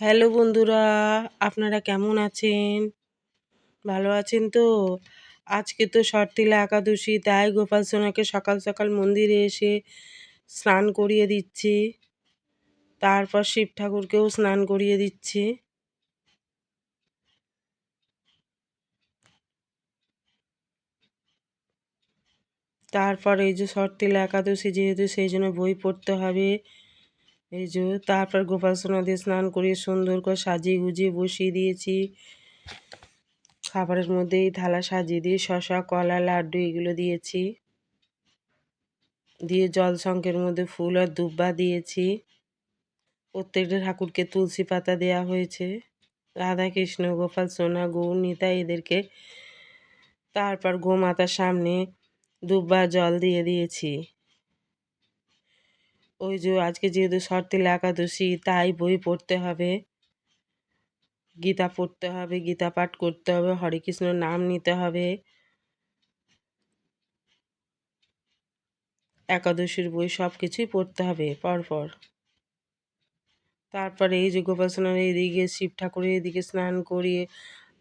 Hello বন্ধুরা, আপনারা কেমন আছেন? ভালো আছেন তো? আজকে তো সর্তিলা একাদশী, তাই গোপাল সোনাকে সকাল সকাল মন্দিরে এসে স্নান করিয়ে দিচ্ছি। তারপর শিব ঠাকুরকেও স্নান করিয়ে দিচ্ছি। তারপর এই যে সর্তিলা একাদশী যেহেতু, সেই জন্য বই পড়তে হবে। এই যে তারপর গোপাল সোনাদের স্নান করিয়ে সুন্দর করে সাজিয়ে গুজিয়ে বসিয়ে দিয়েছি। খাবারের মধ্যে এই থালা সাজিয়ে দিয়ে শসা, কলা, লাড্ডু এগুলো দিয়েছি। দিয়ে জল শঙ্খের মধ্যে ফুল আর দুব্বা দিয়েছি। প্রত্যেকটা ঠাকুরকে তুলসী পাতা দেয়া হয়েছে। রাধা কৃষ্ণ, গোপাল সোনা, গৌর নিতাই এদেরকে। তারপর গোমাতার সামনে দুব্বা জল দিয়ে দিয়েছি। ওই যে আজকে যেহেতু সর্তিলা একাদশী, তাই বই পড়তে হবে, গীতা পড়তে হবে, গীতা পাঠ করতে হবে, হরে কৃষ্ণ নাম নিতে হবে। একাদশীর বই সব কিছুই পড়তে হবে পরপর। তারপরে এই যে গোপাল সোনার এইদিকে শিব ঠাকুরের এদিকে স্নান করিয়ে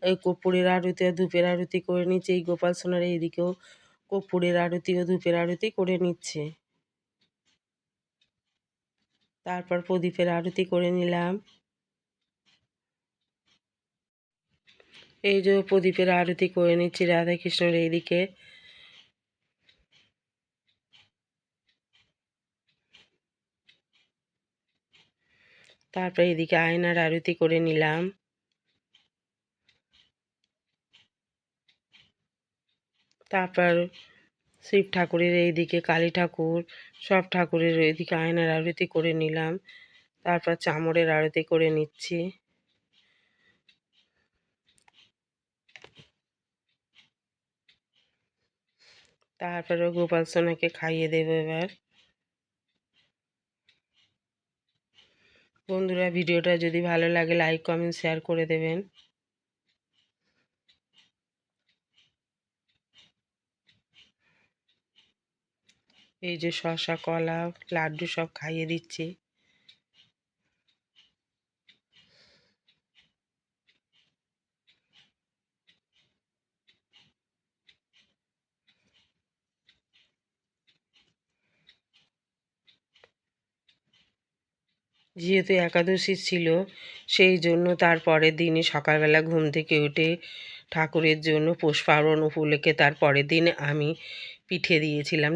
এই কর্পূরের আরতি আর ধূপের আরতি করে নিচ্ছে। এই গোপাল সোনার এইদিকেও কর্পূরের আরতি ও ধূপের আরতি করে নিচ্ছে। তারপর প্রদীপের আরতি করে নিলাম। এই যে প্রদীপের আরতি করে নিচ্ছি রাধা কৃষ্ণের এইদিকে। তারপর এদিকে আয়নার আরতি করে নিলাম। তারপর শিব ঠাকুরের এইদিকে, কালী ঠাকুর, সব ঠাকুরের এইদিকে আয়নার আরতি করে নিলাম। তারপর চামরের আরতি করে নিচ্ছি। তারপরে গোপাল সোনাকে খাইয়ে দেবো এবার। বন্ধুরা, ভিডিওটা যদি ভালো লাগে লাইক কমেন্ট শেয়ার করে দেবেন। এই যে শসা, কলা, লাড্ডু সব খাইয়ে দিচ্ছি। যেহেতু একাদশী ছিল, সেই জন্য তার পরের দিনই সকালবেলা ঘুম থেকে উঠে ঠাকুরের জন্য পৌষ পার্বণ উপলক্ষে তার পরের দিন আমি পিঠে দিয়েছিলাম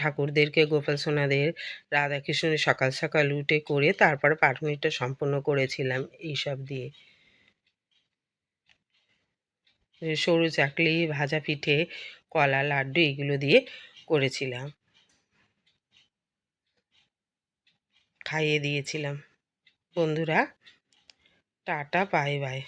ঠাকুরদেরকে, গোপাল সোনাদের। রাধাকৃষ্ণের সকাল সকাল উঠে করে তারপর পাটনিটা সম্পূর্ণ করেছিলাম এইসব দিয়ে। সরু চাকলি, ভাজা পিঠে, কলা, লাড্ডু এগুলো দিয়ে করেছিলাম, খাইয়ে দিয়েছিলাম। বন্ধুরা, টাটা, বাই বাই।